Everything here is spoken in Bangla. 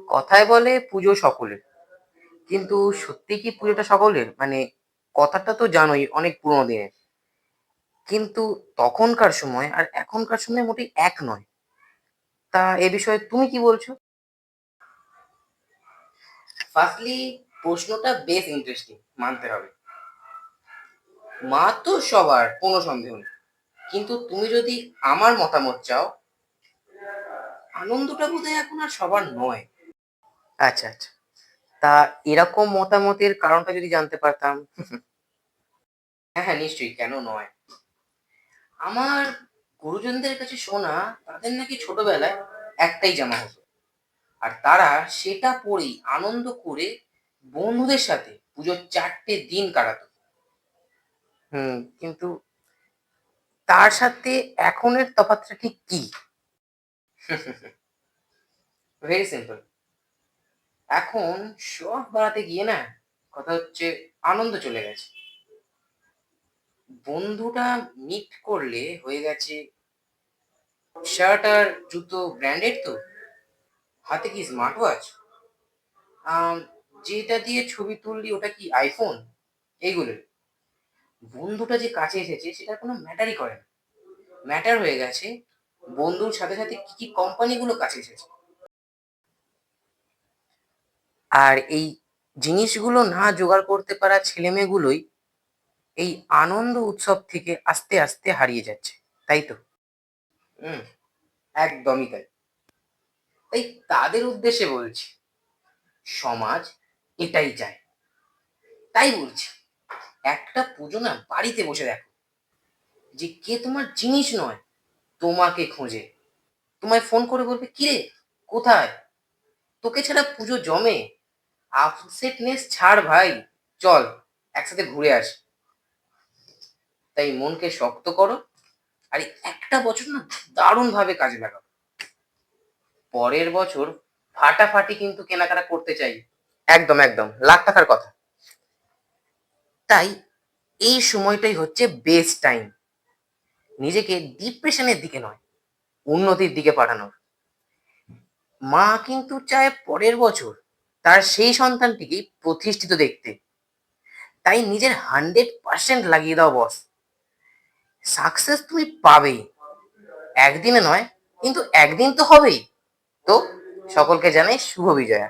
কথায় বলে পুজো সকলের, কিন্তু সত্যি কি পুজোটা সকলের? মানে কথাটা তো জানোই অনেক পুরোনো দিনের। কিন্তু তখনকার সময় আর এখনকার সময় মোটেই এক নয়। তা এ বিষয়ে তুমি কি বলছো? ফার্স্টলি প্রশ্নটা বেশ ইন্টারেস্টিং, মানতে হবে। মা তো সবার, কোনো সন্দেহ নেই। কিন্তু তুমি যদি আমার মতামত চাও, আনন্দটা বোধহয় এখন আর সবার নয়। আচ্ছা আচ্ছা, তা এরকম মতামতের কারণটা যদি জানতে পারতাম। হ্যাঁ হ্যাঁ, নিশ্চয়ই, কেন নয়। আমার গুরুজনদের কাছে শোনা, তাদের নাকি ছোটবেলায় একটাই জামা হতো, আর তারা সেটা পরেই আনন্দ করে বন্ধুদের সাথে পুজোর 4টে দিন কাটাতো। কিন্তু তার সাথে এখনের তফাৎটা ঠিক কি? Very simple. এখন শখ বাড়াতে গিয়ে না, কথা হচ্ছে আনন্দ চলে গেছে। বন্ধুটা মিট করলে হয়ে গেছে শার্ট আর জুতো ব্র্যান্ডেড তো, হাতে কি স্মার্ট ওয়াচ, যেটা দিয়ে ছবি তুললি ওটা কি আইফোন, এইগুলো। বন্ধুটা যে কাছে এসেছে সেটা কোনো ম্যাটারই করে না। ম্যাটার হয়ে গেছে বন্ধুর সাথে সাথে কি কি কোম্পানিগুলো কাছে এসেছে। আর এই জিনিসগুলো না জোগাড় করতে পারা ছেলেমেয়েগুলোই এই আনন্দ উৎসব থেকে আস্তে আস্তে হারিয়ে যাচ্ছে, তাই তো? হুম, একদমই তাই। তাই তাদের উদ্দেশ্যে বলছি, সমাজ এটাই চায়। তাই বলছি, একটা পুজো না বাড়িতে বসে দেখো, যে কে তোমার জিনিস নয়, তোমাকে খোঁজে, তোমায় ফোন করে বলবে, কিরে কোথায়, তোকে ছাড়া পুজো জমে, আপসেটনেস ছাড় ভাই, চল একসাথে ঘুরে আসি। তাই মনকে শক্ত করো, আর এই একটা বছর না দারুণ ভাবে কাজে লাগাও। পরের বছর ফাটাফাটি কিন্তু কেনাকাটা করতে চাই। একদম একদম, লাখ টাকার কথা। তাই এই সময়টাই হচ্ছে বেস্ট টাইম, নিজেকে ডিপ্রেশনের দিকে নয়, উন্নতির দিকে পাঠানোর। মা কিন্তু চায় পরের বছর তার সেই সন্তানটিকে প্রতিষ্ঠিত দেখতে। তাই নিজের 100% লাগিয়ে দাও বস। সাকসেস তুমি পাবেই, একদিনে নয়, কিন্তু একদিন তো হবেই। তো সকলকে জানাই শুভ বিজয়া।